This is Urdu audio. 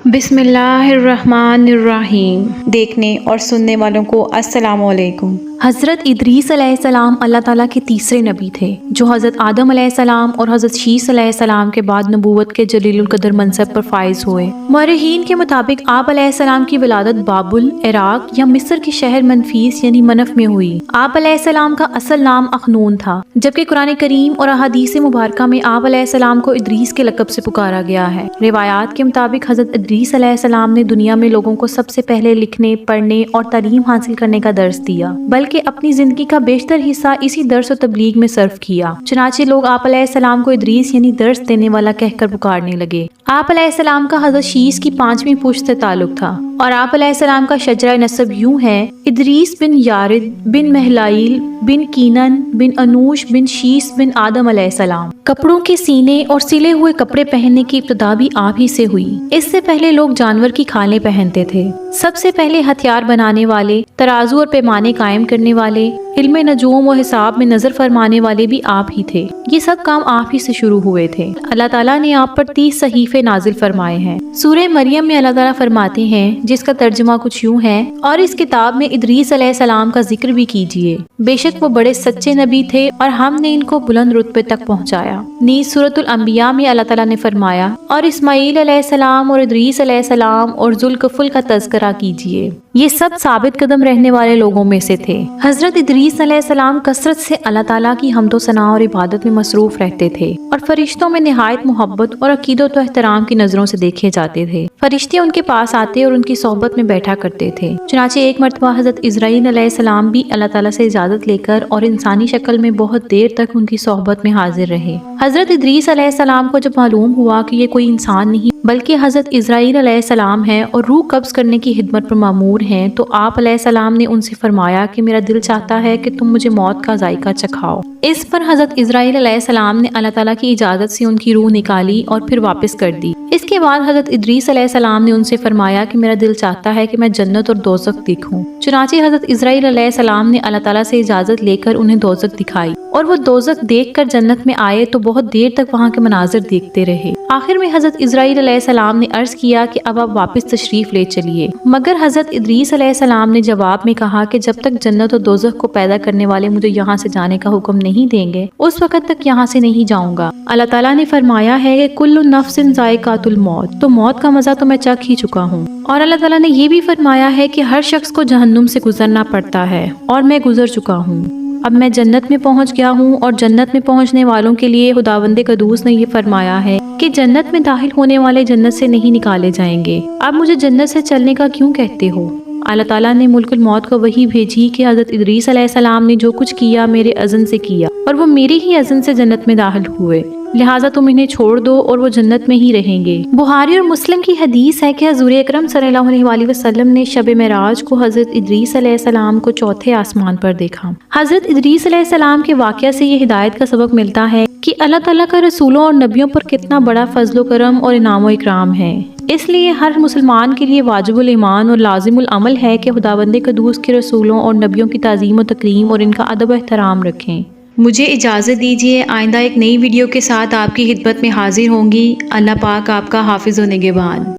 بسم اللہ الرحمن الرحیم۔ دیکھنے اور سننے والوں کو السلام علیکم۔ حضرت ادریس علیہ السلام اللہ تعالیٰ کے تیسرے نبی تھے جو حضرت آدم علیہ السلام اور حضرت شیس علیہ السلام کے بعد نبوت کے جلیل القدر منصب پر فائز ہوئے۔ مورخین کے مطابق آپ علیہ السلام کی ولادت بابل، عراق یا مصر کے شہر منفیس یعنی منف میں ہوئی۔ آپ علیہ السلام کا اصل نام اخنون تھا، جبکہ قرآن کریم اور احادیث مبارکہ میں آپ علیہ السلام کو ادریس کے لقب سے پکارا گیا ہے۔ روایات کے مطابق حضرت ادریس علیہ السلام نے دنیا میں لوگوں کو سب سے پہلے لکھنے، پڑھنے اور تعلیم حاصل کرنے کا درس دیا، بلکہ اپنی زندگی کا بیشتر حصہ اسی درس و تبلیغ میں صرف کیا۔ چنانچہ لوگ آپ علیہ السلام کو ادریس یعنی درس دینے والا کہہ کر پکارنے لگے۔ آپ علیہ السلام کا حضرت شیس کی 5ویں پشت سے تعلق تھا، اور آپ علیہ السلام کا شجرہ نسب یوں ہے: ادریس بن یارد بن مہلائیل بن کینن بن انوش بن شیس بن آدم علیہ السلام۔ کپڑوں کے سینے اور سلے ہوئے کپڑے پہننے کی ابتدا بھی آپ ہی سے ہوئی۔ اس سے پہلے لوگ جانور کی کھالیں پہنتے تھے۔ سب سے پہلے ہتھیار بنانے والے، ترازو اور پیمانے قائم کرنے والے، علم نجوم و حساب میں نظر فرمانے والے بھی آپ ہی تھے۔ یہ سب کام آپ ہی سے شروع ہوئے تھے۔ اللہ تعالیٰ نے آپ پر 30 صحیفے نازل فرمائے ہیں۔ سورہ مریم میں اللہ تعالیٰ فرماتے ہیں، جس کا ترجمہ کچھ یوں ہے: اور اس کتاب میں ادریس علیہ السلام کا ذکر بھی کیجیے، بے شک وہ بڑے سچے نبی تھے اور ہم نے ان کو بلند رتبے تک پہنچایا۔ نیز سورۃ الانبیاء میں اللہ تعالیٰ نے فرمایا: اور اسماعیل علیہ السلام اور ادریس علیہ السلام اور ذوالکفل کا تذکرہ کیجیے، یہ سب ثابت قدم رہنے والے لوگوں میں سے تھے۔ حضرت ادریس علیہ السلام کثرت سے اللہ تعالیٰ کی حمد و ثنا اور عبادت میں مصروف رہتے تھے، اور فرشتوں میں نہایت محبت اور عقیدت و احترام کی نظروں سے دیکھے جاتے تھے۔ فرشتے ان کے پاس آتے اور ان کی صحبت میں بیٹھا کرتے تھے۔ چنانچہ ایک مرتبہ حضرت عزرائیل علیہ السلام بھی اللہ تعالیٰ سے اجازت لے کر اور انسانی شکل میں بہت دیر تک ان کی صحبت میں حاضر رہے۔ حضرت ادریس علیہ السلام کو جب معلوم ہوا کہ یہ کوئی انسان نہیں بلکہ حضرت عزرائیل علیہ السلام ہے اور روح قبض کرنے کی خدمت پر مامور ہیں، تو آپ علیہ السلام نے ان سے فرمایا کہ میرا دل چاہتا ہے کہ تم مجھے موت کا ذائقہ چکھاؤ۔ اس پر حضرت عزرائیل علیہ السلام نے اللہ تعالیٰ کی اجازت سے ان کی روح نکالی اور پھر واپس کر دی۔ اس کے بعد حضرت ادریس علیہ السلام نے ان سے فرمایا کہ میرا دل چاہتا ہے کہ میں جنت اور دوزخ دیکھوں۔ چنانچہ حضرت عزرائیل علیہ السلام نے اللہ تعالیٰ سے اجازت لے کر انہیں دوزخ دکھائی، اور وہ دوزخ دیکھ کر جنت میں آئے تو بہت دیر تک وہاں کے مناظر دیکھتے رہے۔ آخر میں حضرت عزرائیل علیہ السلام نے عرض کیا کہ اب آپ واپس تشریف لے چلیے، مگر حضرت ادریس علیہ السلام نے جواب میں کہا کہ جب تک جنت اور دوزخ کو پیدا کرنے والے مجھے یہاں سے جانے کا حکم نہیں دیں گے اس وقت تک یہاں سے نہیں جاؤں گا۔ اللہ تعالیٰ نے فرمایا ہے کہ کل نفس ذائقۃ الموت، تو موت کا مزہ تو میں چکھ ہی چکا ہوں۔ اور اللہ تعالیٰ نے یہ بھی فرمایا ہے کہ ہر شخص کو جہنم سے گزرنا پڑتا ہے، اور میں گزر چکا ہوں۔ اب میں جنت میں پہنچ گیا ہوں، اور جنت میں پہنچنے والوں کے لیے خداوند قدوس نے یہ فرمایا ہے کہ جنت میں داخل ہونے والے جنت سے نہیں نکالے جائیں گے۔ اب مجھے جنت سے چلنے کا کیوں کہتے ہو؟ اللہ تعالیٰ نے ملک الموت کو وحی بھیجی کہ حضرت ادریس علیہ السلام نے جو کچھ کیا میرے اذن سے کیا، اور وہ میری ہی اذن سے جنت میں داخل ہوئے، لہٰذا تم انہیں چھوڑ دو اور وہ جنت میں ہی رہیں گے۔ بخاری اور مسلم کی حدیث ہے کہ حضور اکرم صلی اللہ علیہ وآلہ وسلم نے شب معراج کو حضرت ادریس علیہ السلام کو چوتھے آسمان پر دیکھا۔ حضرت ادریس علیہ السلام کے واقعہ سے یہ ہدایت کا سبق ملتا ہے کہ اللہ تعالیٰ کا رسولوں اور نبیوں پر کتنا بڑا فضل و کرم اور انعام و اکرام ہے۔ اس لیے ہر مسلمان کے لیے واجب الایمان اور لازم العمل ہے کہ خداوند قدوس کے رسولوں اور نبیوں کی تعظیم و تکریم اور ان کا ادب و احترام رکھیں۔ مجھے اجازت دیجیے، آئندہ ایک نئی ویڈیو کے ساتھ آپ کی خدمت میں حاضر ہوں گی۔ اللہ پاک آپ کا حافظ و نگہبان۔